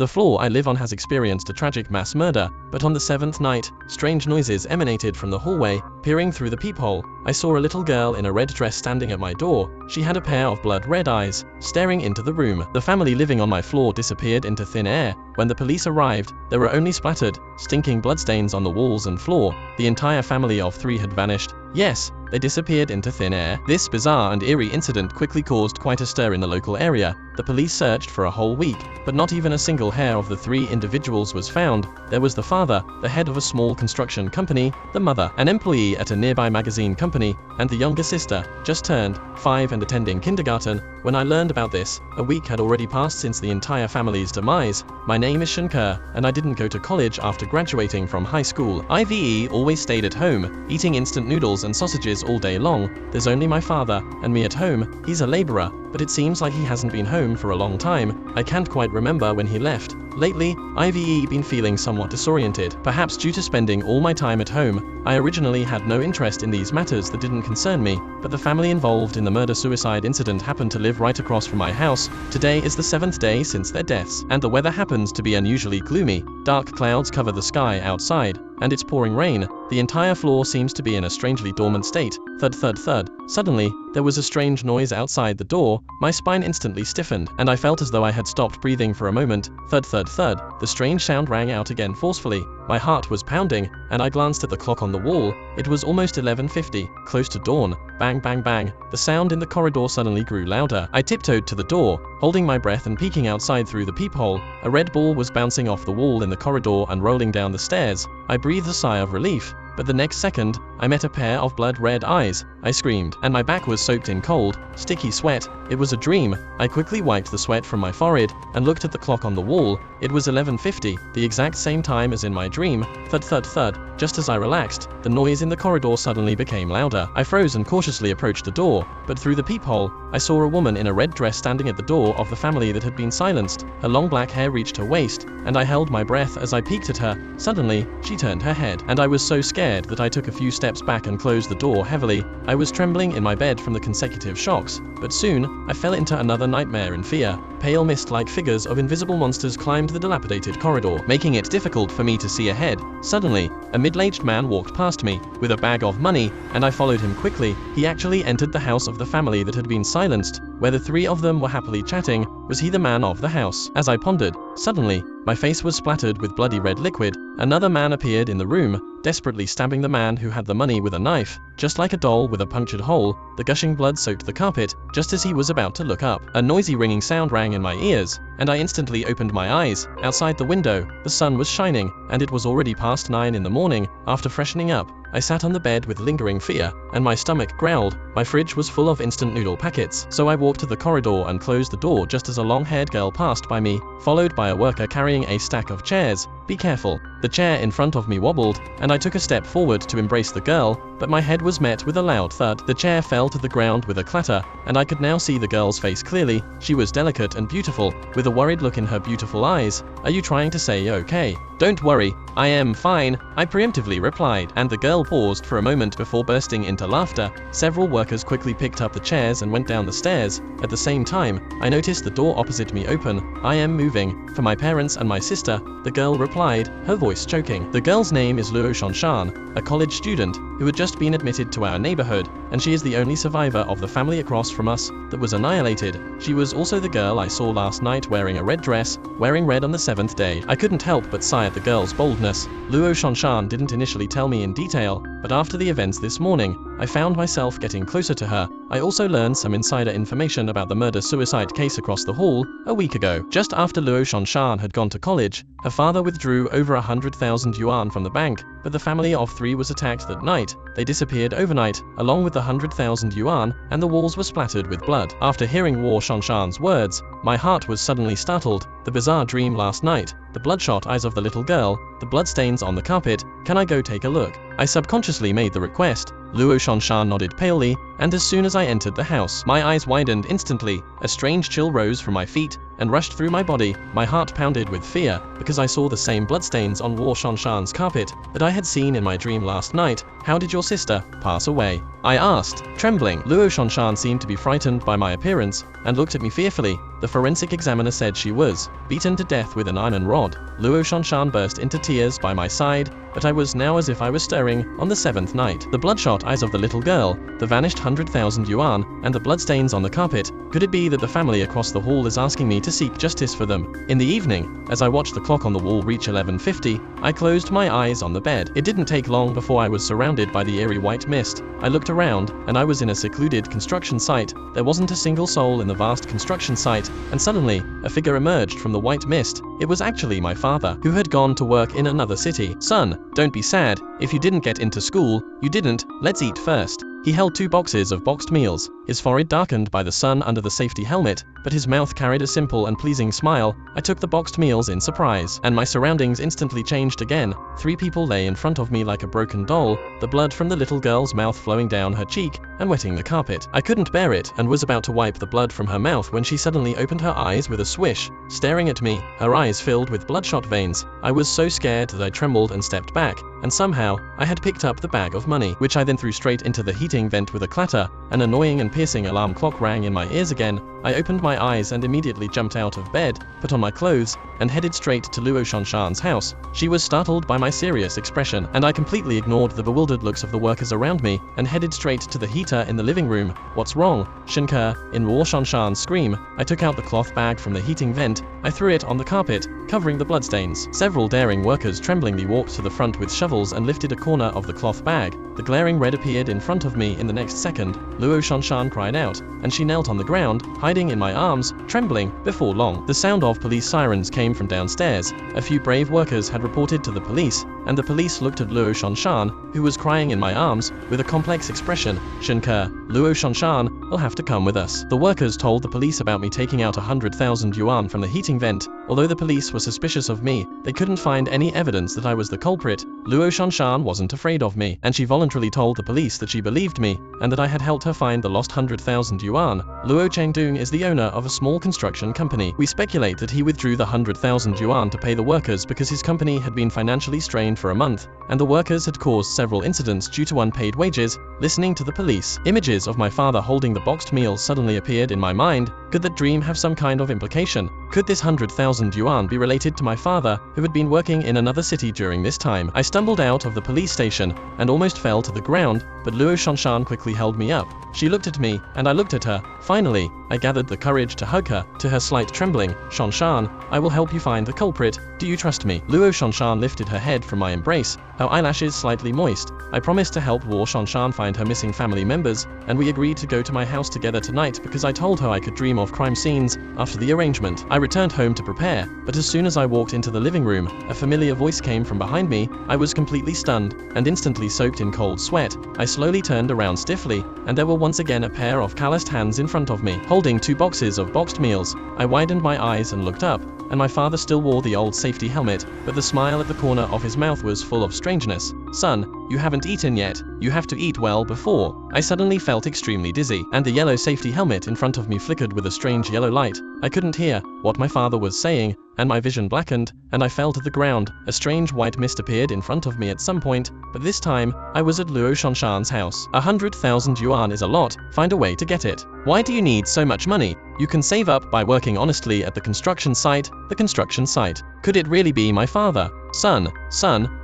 The floor I live on has experienced a tragic mass murder, but on the seventh night, strange noises emanated from the hallway. Peering through the peephole, I saw a little girl in a red dress standing at my door. She had a pair of blood-red eyes, staring into the room. The family living on my floor disappeared into thin air. When the police arrived, there were only splattered, stinking bloodstains on the walls and floor. The entire family of 3 had vanished. Yes, they disappeared into thin air. This bizarre and eerie incident quickly caused quite a stir in the local area. The police searched for a whole week, but not even a single hair of the 3 individuals was found. There was the father, the head of a small construction company, the mother, an employee at a nearby magazine company, and the younger sister, just turned 5 and attending kindergarten. When I learned about this, a week had already passed since the entire family's demise. My name is Shankar, and I didn't go to college after graduating from high school. IVE always stayed at home, eating instant noodles and sausages all day long. There's only my father and me at home. He's a laborer, but it seems like he hasn't been home for a long time. I can't quite remember when he left. Lately, I've been feeling somewhat disoriented, perhaps due to spending all my time at home. I originally had no interest in these matters that didn't concern me, but the family involved in the murder-suicide incident happened to live right across from my house. Today is the 7th day since their deaths, and the weather happens to be unusually gloomy. Dark clouds cover the sky outside, and it's pouring rain. The entire floor seems to be in a strangely dormant state. Thud, thud, thud. Suddenly, there was a strange noise outside the door. My spine instantly stiffened, and I felt as though I had stopped breathing for a moment. Thud, thud, thud. The strange sound rang out again forcefully. My heart was pounding, and I glanced at the clock on the wall. It was almost 11:50, close to dawn. Bang, bang, bang. The sound in the corridor suddenly grew louder. I tiptoed to the door, holding my breath and peeking outside through the peephole. A red ball was bouncing off the wall in the corridor and rolling down the stairs. I breathed a sigh of relief, but the next second, I met a pair of blood-red eyes. I screamed, and my back was soaked in cold, sticky sweat. It was a dream. I quickly wiped the sweat from my forehead and looked at the clock on the wall. It was 11:50, the exact same time as in my dream. Thud, thud, thud. Just as I relaxed, the noise in the corridor suddenly became louder. I froze and cautiously approached the door, but through the peephole, I saw a woman in a red dress standing at the door of the family that had been silenced. Her long black hair reached her waist, and I held my breath as I peeked at her. Suddenly, she turned her head, and I was so scared that I took a few steps back and closed the door heavily. I was trembling in my bed from the consecutive shocks, but soon, I fell into another nightmare in fear. Pale mist-like figures of invisible monsters climbed the dilapidated corridor, making it difficult for me to see ahead. Suddenly, a middle-aged man walked past me, with a bag of money, and I followed him quickly. He actually entered the house of the family that had been silenced, where the 3 of them were happily chatting. Was he the man of the house? As I pondered, suddenly, my face was splattered with bloody red liquid. Another man appeared in the room, desperately stabbing the man who had the money with a knife. Just like a doll with a punctured hole, the gushing blood soaked the carpet, just as he was about to look up. A noisy ringing sound rang in my ears, and I instantly opened my eyes. Outside the window, the sun was shining, and it was already past 9 in the morning. After freshening up, I sat on the bed with lingering fear, and my stomach growled. My fridge was full of instant noodle packets, so I walked to the corridor and closed the door just as a long-haired girl passed by me, followed by a worker carrying a stack of chairs. Be careful. The chair in front of me wobbled, and I took a step forward to embrace the girl, but my head was met with a loud thud. The chair fell to the ground with a clatter, and I could now see the girl's face clearly. She was delicate and beautiful, with a worried look in her beautiful eyes. Are you trying to say okay? Don't worry, I am fine, I preemptively replied, and the girl paused for a moment before bursting into laughter. Several workers quickly picked up the chairs and went down the stairs. At the same time, I noticed the door opposite me open. I am moving. For my parents and my sister, the girl replied, her voice choking. The girl's name is Luo Shanshan, a college student who had just been admitted to our neighborhood, and she is the only survivor of the family across from us that was annihilated. She was also the girl I saw last night wearing a red dress, wearing red on the 7th day. I couldn't help but sigh at the girl's boldness. Luo Shanshan didn't initially tell me in detail, but after the events this morning, I found myself getting closer to her. I also learned some insider information about the murder-suicide case across the hall a week ago. Just after Luo Shanshan had gone to college, her father withdrew over 100,000 yuan from the bank, but the family of 3 was attacked that night. They disappeared overnight, along with the 100,000 yuan, and the walls were splattered with blood. After hearing Luo Shanshan's words, my heart was suddenly startled. The bizarre dream last night, the bloodshot eyes of the little girl, the bloodstains on the carpet. Can I go take a look? I subconsciously made the request. Luo Shanshan nodded palely, and as soon as I entered the house, my eyes widened instantly. A strange chill rose from my feet, and rushed through my body. My heart pounded with fear, because I saw the same bloodstains on Luo Shanshan's carpet that I had seen in my dream last night. How did your sister pass away? I asked, trembling. Luo Shanshan seemed to be frightened by my appearance, and looked at me fearfully. The forensic examiner said she was beaten to death with an iron rod. Luo Shanshan burst into tears by my side, but I was now as if I was stirring on the 7th night. The bloodshot eyes of the little girl, the vanished 100,000 yuan, and the bloodstains on the carpet. Could it be that the family across the hall is asking me to seek justice for them? In the evening, as I watched the clock on the wall reach 11:50, I closed my eyes on the bed. It didn't take long before I was surrounded by the eerie white mist. I looked around, and I was in a secluded construction site. There wasn't a single soul in the vast construction site, and suddenly, a figure emerged from the white mist. It was actually my father, who had gone to work in another city. Son, don't be sad. If you didn't get into school, you didn't. Let's eat first. He held 2 boxes of boxed meals, his forehead darkened by the sun under the safety helmet, but his mouth carried a simple and pleasing smile. I took the boxed meals in surprise, and my surroundings instantly changed again. 3 people lay in front of me like a broken doll, the blood from the little girl's mouth flowing down her cheek and wetting the carpet. I couldn't bear it and was about to wipe the blood from her mouth when she suddenly opened her eyes with a swish, staring at me, her eyes filled with bloodshot veins. I was so scared that I trembled and stepped back, and somehow, I had picked up the bag of money, which I then threw straight into the heating vent with a clatter. An annoying and piercing alarm clock rang in my ears again. I opened my eyes and immediately jumped out of bed, put on my clothes, and headed straight to Luo Shanshan's house. She was startled by my serious expression, and I completely ignored the bewildered looks of the workers around me, and headed straight to the heater in the living room. What's wrong? Shinker, in Luo Shanshan's scream. I took out the cloth bag from the heating vent. I threw it on the carpet, covering the bloodstains. Several daring workers tremblingly walked to the front with shovels and lifted a corner of the cloth bag. The glaring red appeared in front of me in the next second. Luo Shanshan cried out, and she knelt on the ground, hiding in my arms, trembling. Before long, the sound of police sirens came from downstairs. A few brave workers had reported to the police, and the police looked at Luo Shanshan, who was crying in my arms, with a complex expression. Shinker, Luo Shanshan will have to come with us. The workers told the police about me taking out 100,000 yuan from the heating vent. Although the police were suspicious of me, they couldn't find any evidence that I was the culprit. Luo Shanshan wasn't afraid of me, and she voluntarily told the police that she believed me, and that I had helped her find the lost 100,000 yuan. Luo Chengdong is the owner of a small construction company. We speculate that he withdrew the 100,000 yuan to pay the workers because his company had been financially strained for a month, and the workers had caused several incidents due to unpaid wages. Listening to the police, images of my father holding the boxed meals suddenly appeared in my mind. Could that dream have some kind of implication? Could this 100,000 yuan be related to my father, who had been working in another city during this time? I stumbled out of the police station, and almost fell to the ground, but Luo Shanshan quickly held me up. She looked at me, and I looked at her. Finally, I gathered the courage to hug her. To her slight trembling, Shanshan, I will help you find the culprit. Do you trust me? Luo Shanshan lifted her head from my embrace, her eyelashes slightly moist. I promised to help Luo Shanshan find her missing family members, and we agreed to go to my house together tonight because I told her I could dream of crime scenes. After the arrangement, I returned home to prepare, but as soon as I walked into the living room, a familiar voice came from behind me. I was completely stunned, and instantly soaked in cold sweat. I slowly turned around stiffly, and there were once again a pair of calloused hands in front of me, holding 2 boxes of boxed meals. I widened my eyes and looked up, and my father still wore the old safety helmet, but the smile at the corner of his mouth was full of strangeness. Son, you haven't eaten yet. You have to eat well before. I suddenly felt extremely dizzy, and the yellow safety helmet in front of me flickered with a strange yellow light. I couldn't hear what my father was saying, and my vision blackened, and I fell to the ground. A strange white mist appeared in front of me at some point, but this time, I was at Luo Shanshan's house. 100,000 yuan is a lot. Find a way to get it. Why do you need so much money? You can save up by working honestly at the construction site. The construction site. Could it really be my father? Son,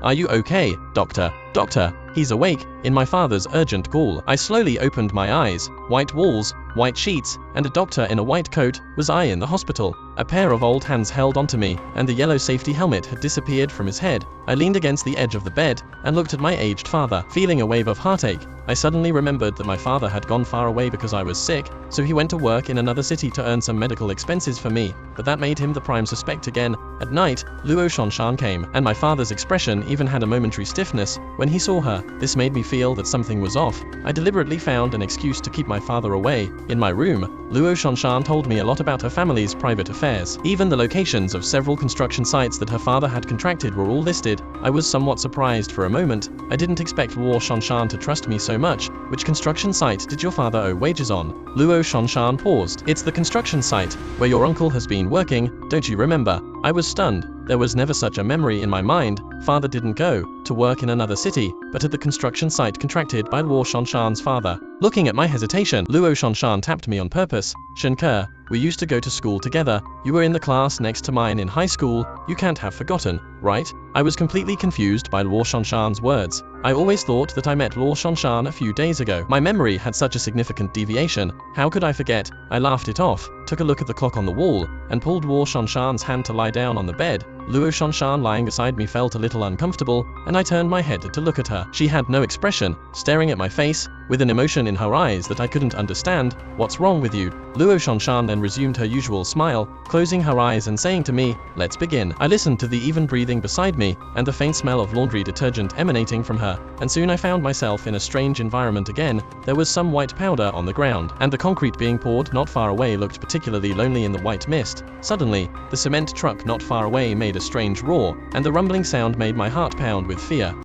are you okay? Doctor, he's awake. In my father's urgent call, I slowly opened my eyes. White walls, white sheets, and a doctor in a white coat. Was I in the hospital? A pair of old hands held onto me, and the yellow safety helmet had disappeared from his head. I leaned against the edge of the bed, and looked at my aged father. Feeling a wave of heartache, I suddenly remembered that my father had gone far away because I was sick, so he went to work in another city to earn some medical expenses for me, but that made him the prime suspect again. At night, Luo Shanshan came, and my father's expression even had a momentary stiffness when he saw her. This made me feel that something was off. I deliberately found an excuse to keep my father away. In my room, Luo Shanshan told me a lot about her family's private affairs. Even the locations of several construction sites that her father had contracted were all listed. I was somewhat surprised for a moment. I didn't expect Luo Shanshan to trust me so much. Which construction site did your father owe wages on? Luo Shanshan paused. It's the construction site where your uncle has been working, don't you remember? I was stunned. There was never such a memory in my mind. Father didn't go to work in another city, but at the construction site contracted by Luo Shanshan's father. Looking at my hesitation, Luo Shanshan tapped me on purpose. Shenke, we used to go to school together. You were in the class next to mine in high school. You can't have forgotten, right? I was completely confused by Luo Shanshan's words. I always thought that I met Luo Shanshan a few days ago. My memory had such a significant deviation. How could I forget? I laughed it off, took a look at the clock on the wall, and pulled Luo Shanshan's hand to lie down on the bed. Luo Shanshan lying beside me felt a little uncomfortable, and I turned my head to look at her. She had no expression, staring at my face, with an emotion in her eyes that I couldn't understand. What's wrong with you? Luo Shanshan then resumed her usual smile, closing her eyes and saying to me, let's begin. I listened to the even breathing beside me, and the faint smell of laundry detergent emanating from her, and soon I found myself in a strange environment again. There was some white powder on the ground, and the concrete being poured not far away looked particularly lonely in the white mist. Suddenly, the cement truck not far away made a strange roar, and the rumbling sound made my heart pound with fear.